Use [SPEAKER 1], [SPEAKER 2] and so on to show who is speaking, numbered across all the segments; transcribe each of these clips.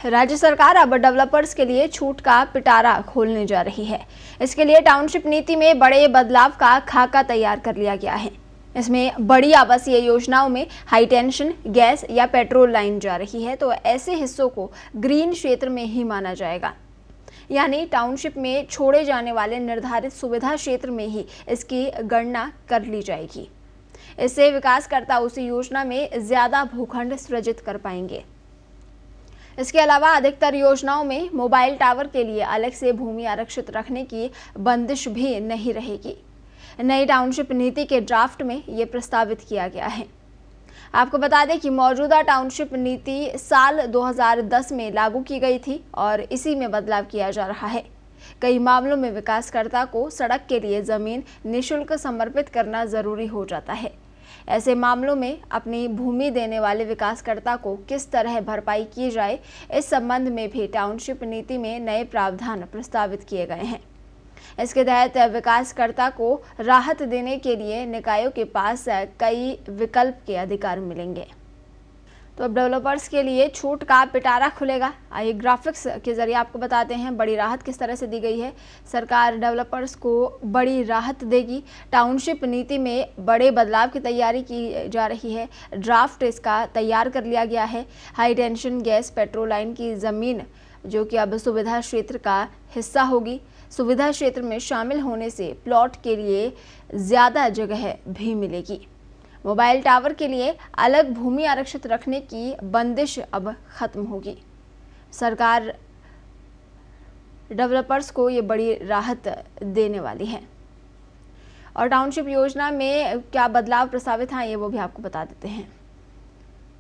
[SPEAKER 1] राज्य सरकार अब डेवलपर्स के लिए छूट का पिटारा खोलने जा रही है। इसके लिए टाउनशिप नीति में बड़े बदलाव का खाका तैयार कर लिया गया है। इसमें बड़ी आवासीय योजनाओं में हाई टेंशन गैस या पेट्रोल लाइन जा रही है, तो ऐसे हिस्सों को ग्रीन क्षेत्र में ही माना जाएगा। यानी टाउनशिप में छोड़े जाने वाले निर्धारित सुविधा क्षेत्र में ही इसकी गणना कर ली जाएगी। इससे विकासकर्ता उसी योजना में ज्यादा भूखंड सृजित कर पाएंगे। इसके अलावा अधिकतर योजनाओं में मोबाइल टावर के लिए अलग से भूमि आरक्षित रखने की बंदिश भी नहीं रहेगी। नई टाउनशिप नीति के ड्राफ्ट में ये प्रस्तावित किया गया है। आपको बता दें कि मौजूदा टाउनशिप नीति साल 2010 में लागू की गई थी और इसी में बदलाव किया जा रहा है। कई मामलों में विकासकर्ता को सड़क के लिए जमीन निःशुल्क समर्पित करना जरूरी हो जाता है। ऐसे मामलों में अपनी भूमि देने वाले विकासकर्ता को किस तरह भरपाई की जाए, इस संबंध में भी टाउनशिप नीति में नए प्रावधान प्रस्तावित किए गए हैं। इसके तहत विकासकर्ता को राहत देने के लिए निकायों के पास कई विकल्प के अधिकार मिलेंगे। तो अब डेवलपर्स के लिए छूट का पिटारा खुलेगा। आइए ग्राफिक्स के जरिए आपको बताते हैं बड़ी राहत किस तरह से दी गई है। सरकार डेवलपर्स को बड़ी राहत देगी। टाउनशिप नीति में बड़े बदलाव की तैयारी की जा रही है। ड्राफ्ट इसका तैयार कर लिया गया है। High tension gas petrol line की ज़मीन जो कि अब सुविधा क्षेत्र का हिस्सा होगी। सुविधा क्षेत्र में शामिल होने से प्लॉट के लिए ज़्यादा जगह भी मिलेगी। मोबाइल टावर के लिए अलग भूमि आरक्षित रखने की बंदिश अब खत्म होगी। सरकार डेवलपर्स को ये बड़ी राहत देने वाली है। और टाउनशिप योजना में क्या बदलाव प्रस्तावित हैं, ये वो भी आपको बता देते हैं।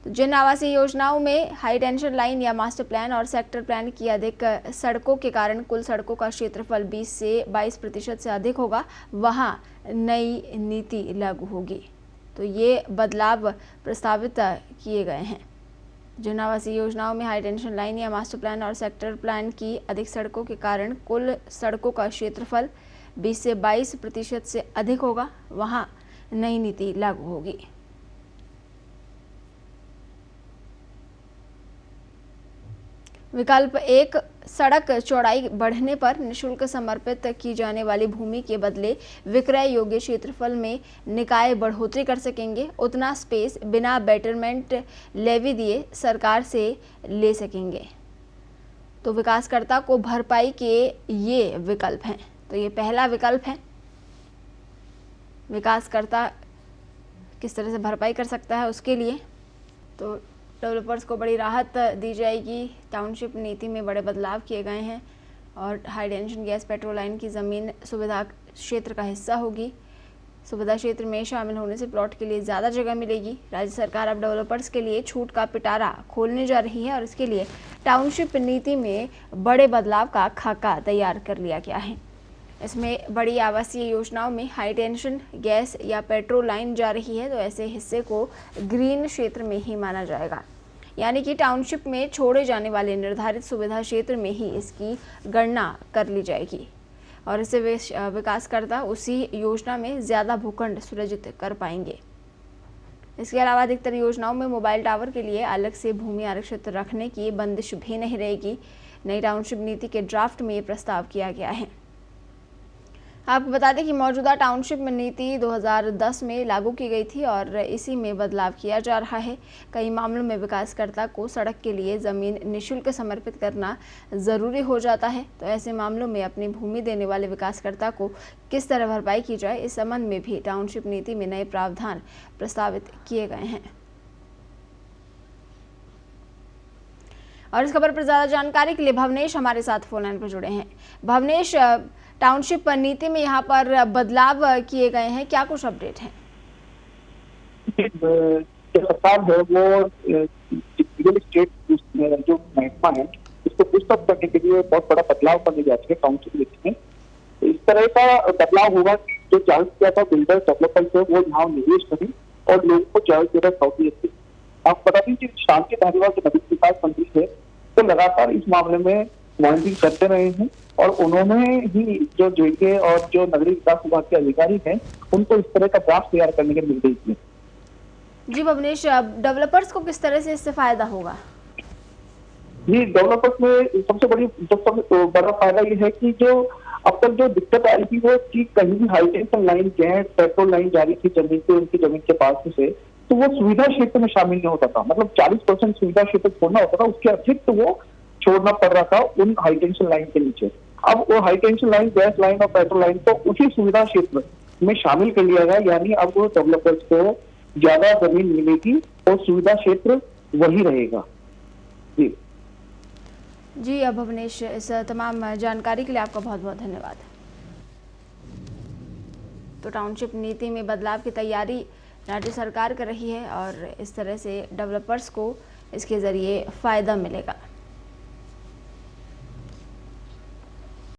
[SPEAKER 1] तो जिन आवासीय योजनाओं में हाई टेंशन लाइन या मास्टर प्लान और सेक्टर प्लान की अधिक सड़कों के कारण कुल सड़कों का क्षेत्रफल 20 से 22% से अधिक होगा, वहां नई नीति लागू होगी। तो ये बदलाव प्रस्तावित किए गए हैं। जिन आवासीय योजनाओं में हाई टेंशन लाइन या मास्टर प्लान और सेक्टर प्लान की अधिक सड़कों के कारण कुल सड़कों का क्षेत्रफल 20 से 22% से अधिक होगा, वहां नई नीति लागू होगी। विकल्प 1, सड़क चौड़ाई बढ़ने पर निःशुल्क समर्पित की जाने वाली भूमि के बदले विक्रय योग्य क्षेत्रफल में निकाय बढ़ोतरी कर सकेंगे। उतना स्पेस बिना बेटरमेंट लेवी दिए सरकार से ले सकेंगे। तो विकासकर्ता को भरपाई के ये विकल्प हैं। तो ये पहला विकल्प है, विकासकर्ता किस तरह से भरपाई कर सकता है उसके लिए। तो डेवलपर्स को बड़ी राहत दी जाएगी। टाउनशिप नीति में बड़े बदलाव किए गए हैं और high tension gas petrol line की ज़मीन सुविधा क्षेत्र का हिस्सा होगी। सुविधा क्षेत्र में शामिल होने से प्लॉट के लिए ज़्यादा जगह मिलेगी। राज्य सरकार अब डेवलपर्स के लिए छूट का पिटारा खोलने जा रही है और इसके लिए टाउनशिप नीति में बड़े बदलाव का खाका तैयार कर लिया गया है। इसमें बड़ी आवासीय योजनाओं में हाई टेंशन गैस या पेट्रोल लाइन जा रही है, तो ऐसे हिस्से को ग्रीन क्षेत्र में ही माना जाएगा। यानी कि टाउनशिप में छोड़े जाने वाले निर्धारित सुविधा क्षेत्र में ही इसकी गणना कर ली जाएगी और इससे विकासकर्ता उसी योजना में ज़्यादा भूखंड सृजित कर पाएंगे। इसके अलावा अधिकतर योजनाओं में मोबाइल टावर के लिए अलग से भूमि आरक्षित रखने की बंदिश भी नहीं रहेगी। नई टाउनशिप नीति के ड्राफ्ट में ये प्रस्ताव किया गया है। आपको बता दें कि मौजूदा टाउनशिप नीति 2010 में लागू की गई थी और इसी में बदलाव किया जा रहा है। कई मामलों में विकासकर्ता को सड़क के लिए ज़मीन निःशुल्क समर्पित करना ज़रूरी हो जाता है। तो ऐसे मामलों में अपनी भूमि देने वाले विकासकर्ता को किस तरह भरपाई की जाए, इस संबंध में भी टाउनशिप नीति में नए प्रावधान प्रस्तावित किए गए हैं। और इस खबर पर ज़्यादा जानकारी के लिए भवनेश हमारे साथ फोन लाइन पर जुड़े हैं। भवनेश, टाउनशिप नीति में यहाँ पर बदलाव किए गए हैं, क्या कुछ अपडेट है?
[SPEAKER 2] जो सरकार है वो रियल एस्टेट जो महकमा है इसको पुष्ट अप करने के लिए बहुत बड़ा बदलाव करने जा रही है टाउनशिप नीति में। इस तरह का बदलाव होगा कि जो चार्ज किया था बिल्डर डेवलपर्स है वो यहाँ निवेश करें और लोगों को चार्ज दे रहा सौदी। आप बता दें कि शांति धारीवाल जो नगर विकास मंत्री है तो लगातार इस मामले में मॉनिटरिंग करते रहे हैं और उन्होंने ही जो जेके और जो नगरीय विकास विभाग के अधिकारी हैं उनको इस तरह का ड्राफ्ट तैयार करने के निर्देश दिए।
[SPEAKER 1] जी भवनेश, डेवलपर्स को किस तरह से इससे फायदा होगा?
[SPEAKER 2] जी, डेवलपर्स में सबसे बड़ा फायदा ये है कि जो अब तक जो दिक्कत आई थी वो कि कहीं भी high tension line gas petrol line जारी थी जमीन पे, उनकी जमीन के पास से, तो वो सुविधा क्षेत्र में शामिल नहीं होता था। मतलब 40% सुविधा क्षेत्र छोड़ना होता था, उसके अतिरिक्त तो वो छोड़ना पड़ रहा था उन हाई टेंशन लाइन के नीचे। अब वो high tension line, gas line और पेट्रोल लाइन को उसी सुविधा क्षेत्र में शामिल कर लिया गया, यानी अब वो डेवलपर्स को ज्यादा जमीन मिलेगी और सुविधा क्षेत्र वही रहेगा। जी
[SPEAKER 1] जी, अब भुवनेश, इस तमाम जानकारी के लिए आपका बहुत बहुत धन्यवाद। तो टाउनशिप नीति में बदलाव की तैयारी राज्य सरकार कर रही है और इस तरह से डेवलपर्स को इसके ज़रिए फ़ायदा मिलेगा।